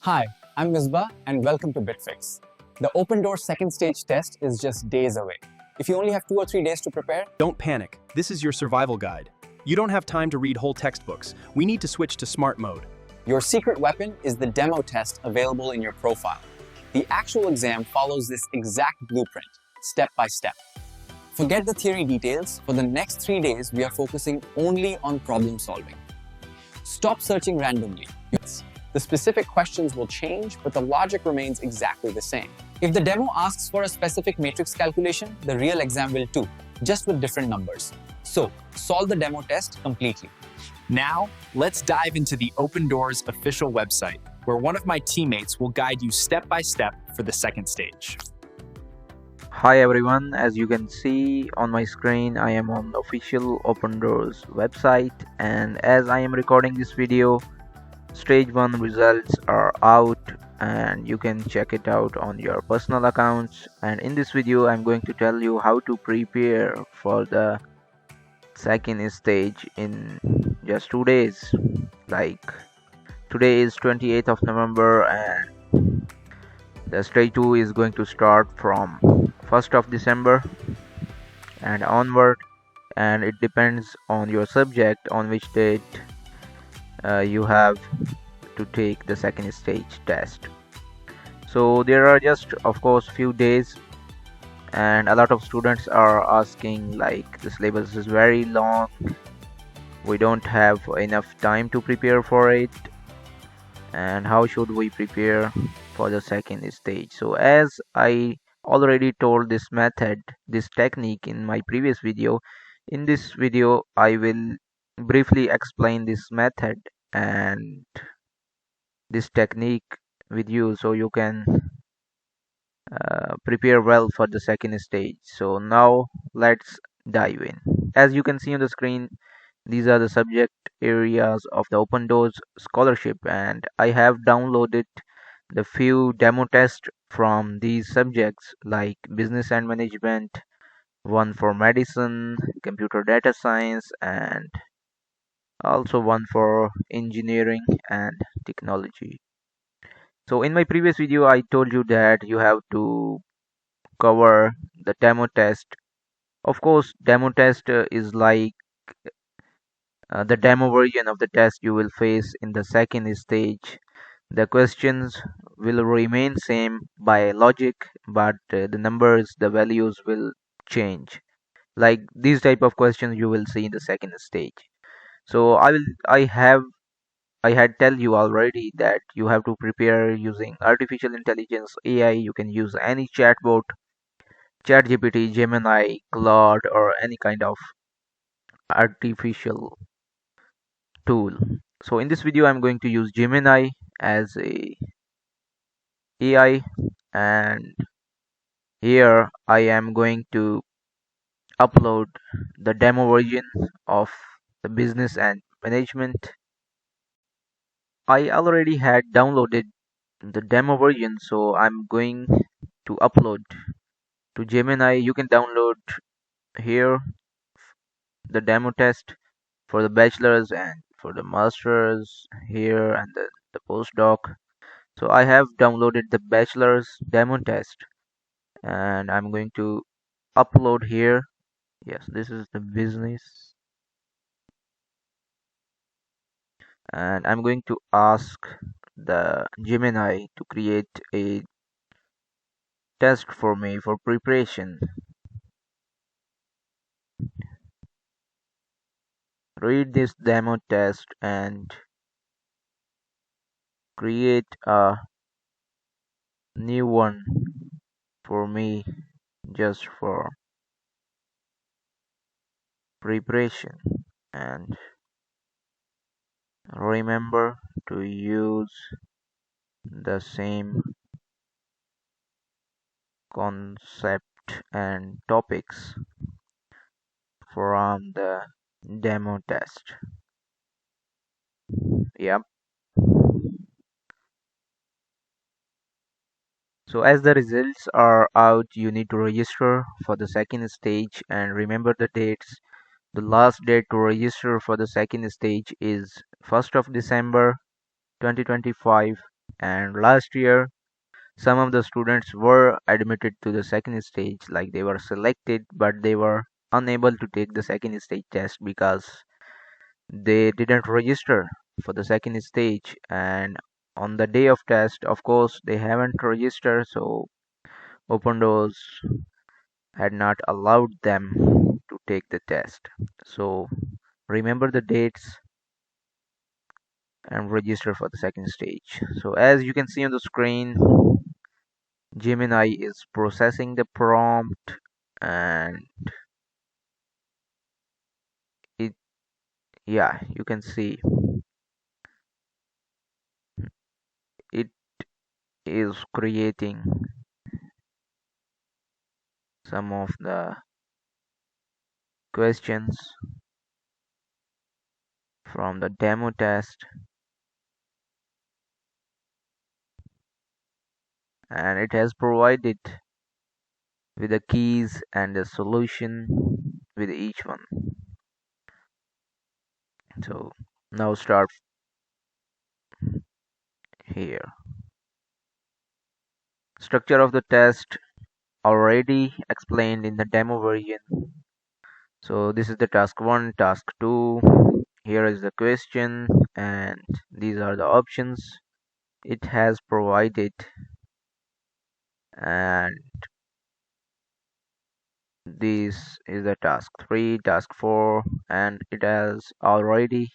Hi, I'm Misbah and welcome to bitfix. The open door second stage test is just days away. If you only have 2 or 3 days to prepare, Don't panic. This is your survival guide. You don't have time to read whole textbooks. We need to switch to smart mode. your secret weapon is the demo test available in your profile. The actual exam follows this exact blueprint, step by step. Forget the theory details. For the next 3 days, we are focusing only on problem solving. Stop searching randomly. The specific questions will change, but the logic remains exactly the same. If the demo asks for a specific matrix calculation, the real exam will too, just with different numbers. So, solve the demo test completely. Now, let's dive into the Open Doors official website, where one of my teammates will guide you step by step for the second stage. Hi everyone, as you can see on my screen, I am on the official Open Doors website, and as I am recording this video, stage 1 results are out and you can check it out on your personal accounts. And in this video I'm going to tell you how to prepare for the second stage in just 2 days. Like today is 28th of November and the stage 2 is going to start from 1st of December and onward, and it depends on your subject on which date you have to take the second stage test. So there are just of course few days, and a lot of students are asking like the syllabus is very long, we don't have enough time to prepare for it, and how should we prepare for the second stage. So as I already told this method, this technique in my previous video, in this video I will briefly explain this method and this technique with you so you can prepare well for the second stage. So now let's dive in. As you can see on the screen, these are the subject areas of the Open Doors scholarship, and I have downloaded the few demo tests from these subjects like business and management, one for medicine, computer data science, and also one for engineering and technology. So in my previous video I told you that you have to cover the demo test. Of course, demo test is like the demo version of the test you will face in the second stage. The questions will remain same by logic, but the numbers, the values will change. Like these type of questions you will see in the second stage. So I had tell you already that you have to prepare using artificial intelligence AI. You can use any chatbot, ChatGPT, Gemini, Claude, or any kind of artificial tool. So in this video I'm going to use Gemini as a AI, and here I am going to upload the demo version of the business and management. I already had downloaded the demo version, so I'm going to upload to Gemini. You can download here the demo test for the bachelor's and for the master's here, and the postdoc. So I have downloaded the bachelor's demo test and I'm going to upload here. Yes, this is the business, and I'm going to ask the Gemini to create a test for me for preparation. Read this demo test and create a new one for me just for preparation, and remember to use the same concept and topics from the demo test. Yep. So as the results are out, you need to register for the second stage and remember the dates. The last date to register for the second stage is 1st of December 2025, and last year some of the students were admitted to the second stage, like they were selected, but they were unable to take the second stage test because they didn't register for the second stage. And on the day of test, of course, they haven't registered, so Open Doors had not allowed them to take the test. So remember the dates and register for the second stage. So as you can see on the screen, Gemini is processing the prompt, and it, yeah, you can see it is creating some of the questions from the demo test, and it has provided with the keys and the solution with each one. So now start here. Structure of the test already explained in the demo version. So this is the task 1, task 2. Here is the question, and these are the options it has provided. And this is the task 3, task 4, and it has already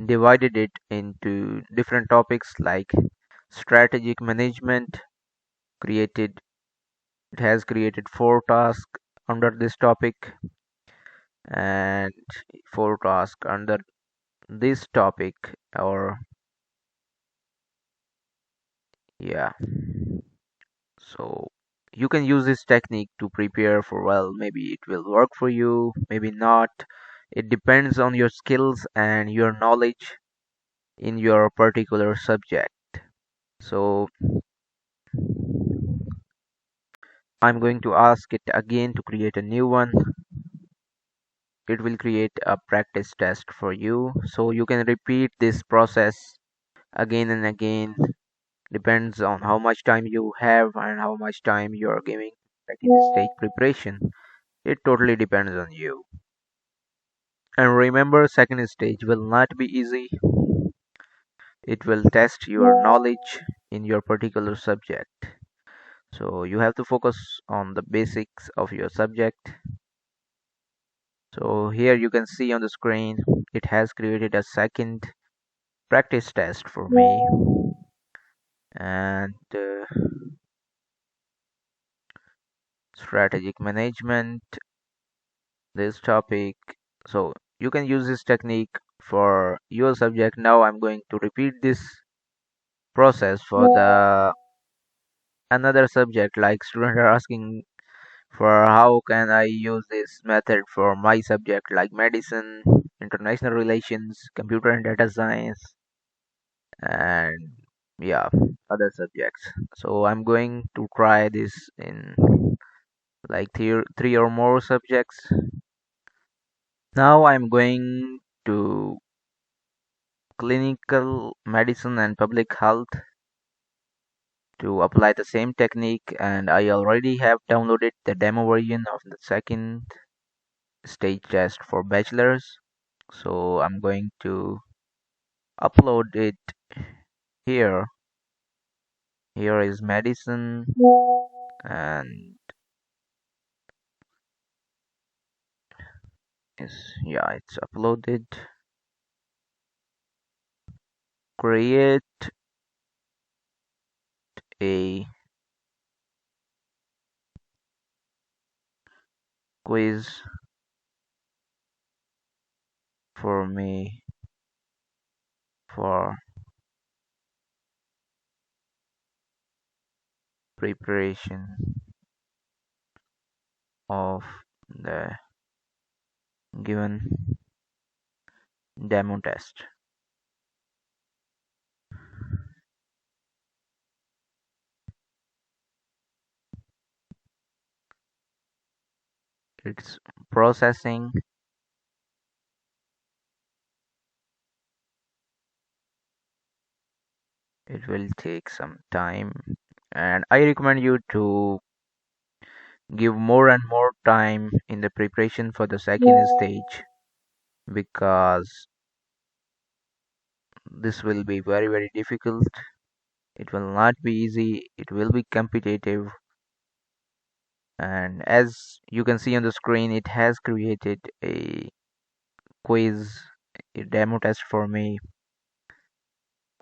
divided it into different topics like strategic management. Created It has created 4 tasks under this topic and 4 tasks under this topic, or yeah. So you can use this technique to prepare for, well, maybe it will work for you, maybe not. It depends on your skills and your knowledge in your particular subject. So I'm going to ask it again to create a new one. It will create a practice test for you, so you can repeat this process again and again. Depends on how much time you have and how much time you are giving second stage preparation. It totally depends on you. And remember, second stage will not be easy. It will test your knowledge in your particular subject. So you have to focus on the basics of your subject. So here you can see on the screen, it has created a second practice test for me. And strategic management, this topic. So you can use this technique for your subject. Now I'm going to repeat this process for the another subject, like students are asking for how can I use this method for my subject, like medicine, international relations, computer and data science, and yeah, other subjects. So I'm going to try this in like three or more subjects. Now I'm going to clinical medicine and public health to apply the same technique, and I already have downloaded the demo version of the second stage test for bachelor's. So I'm going to upload it here. Here is medicine, and yeah, it's uploaded. Create a quiz for me for preparation of the given demo test. It's processing. It will take some time, and I recommend you to give more and more time in the preparation for the second stage, because this will be very very difficult. It will not be easy, it will be competitive. And as you can see on the screen, it has created a quiz, a demo test for me.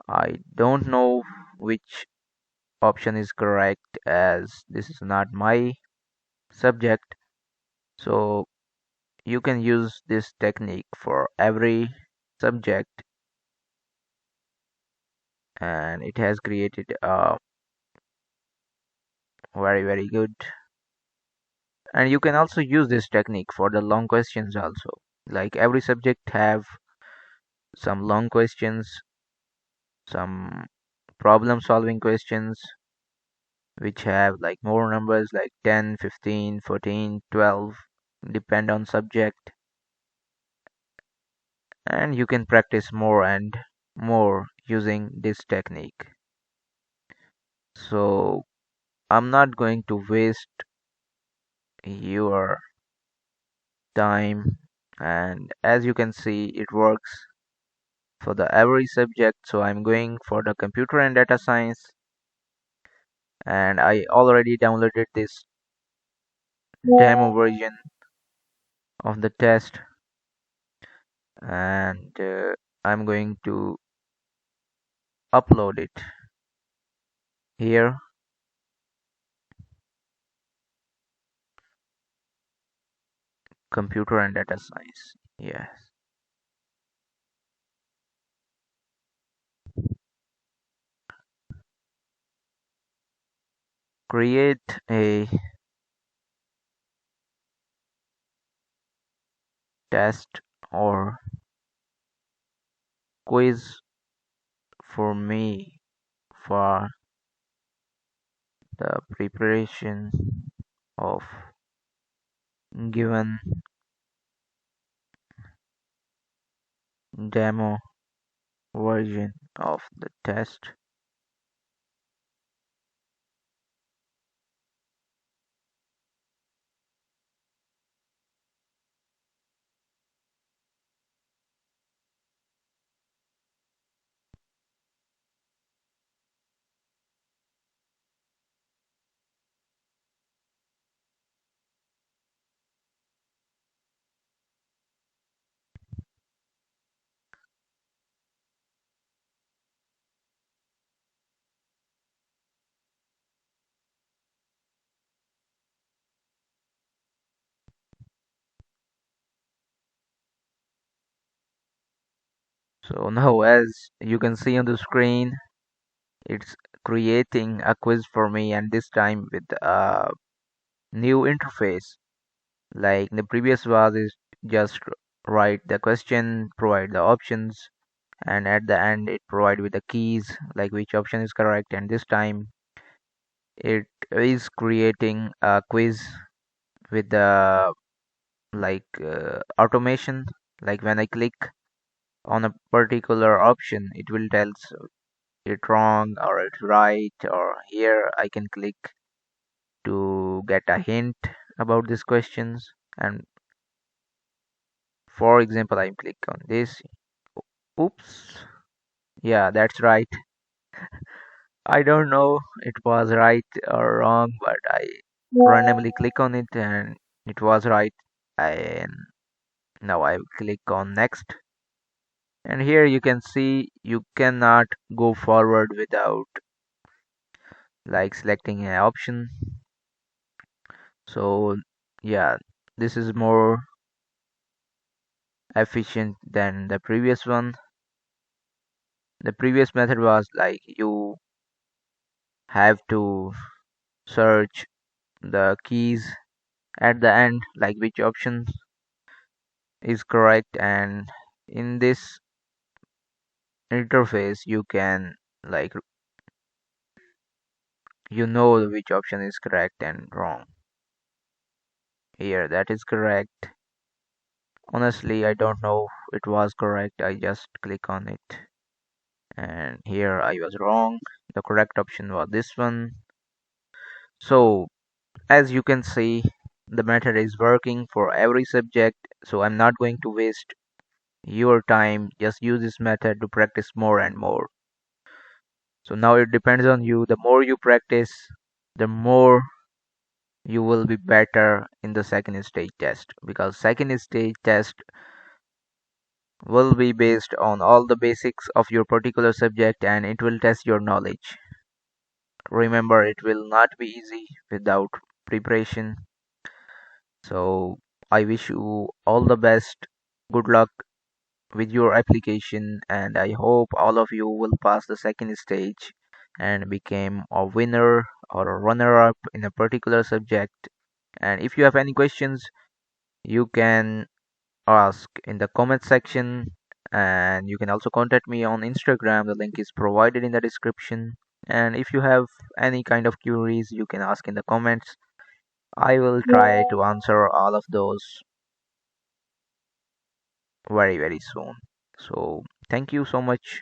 I don't know which option is correct, as this is not my subject. So you can use this technique for every subject, and it has created a very very good. And you can also use this technique for the long questions also. Like every subject have some long questions, some problem solving questions, which have like more numbers like 10, 15, 14, 12, depend on subject. And you can practice more and more using this technique. So I'm not going to waste your time, and as you can see, it works for the every subject. So I'm going for the computer and data science, and I already downloaded this demo version of the test, and I'm going to upload it here. Computer and data science, yes. Create a test or quiz for me for the preparation of given demo version of the test. So now, as you can see on the screen, it's creating a quiz for me, and this time with a new interface. Like the previous was is just write the question, provide the options, and at the end it provide with the keys like which option is correct. And this time it is creating a quiz with the automation. Like when I click on a particular option, it will tell it wrong or it's right, or here I can click to get a hint about these questions. And for example, I click on this. Oops, yeah, that's right. I don't know it was right or wrong, but I randomly click on it and it was right. And now I click on next. And here you can see you cannot go forward without like selecting an option. So yeah, this is more efficient than the previous one. The previous method was like you have to search the keys at the end, like which option is correct. And in this interface you can like you know which option is correct and wrong. Here that is correct. Honestly, I don't know it was correct, I just click on it. and here I was wrong. The correct option was this one. So as you can see, the method is working for every subject, so I'm not going to waste your time. Just use this method to practice more and more. So now it depends on you. The more you practice, the more you will be better in the second stage test, because second stage test will be based on all the basics of your particular subject and it will test your knowledge. Remember, it will not be easy without preparation. So I wish you all the best. Good luck with your application, and I hope all of you will pass the second stage and become a winner or a runner up in a particular subject. And if you have any questions, you can ask in the comment section, and you can also contact me on Instagram. The link is provided in the description. And if you have any kind of queries, you can ask in the comments. I will try to answer all of those very soon. So thank you so much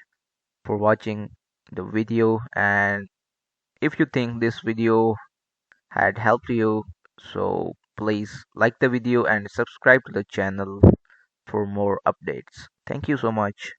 for watching the video, and if you think this video had helped you, so please like the video and subscribe to the channel for more updates. Thank you so much.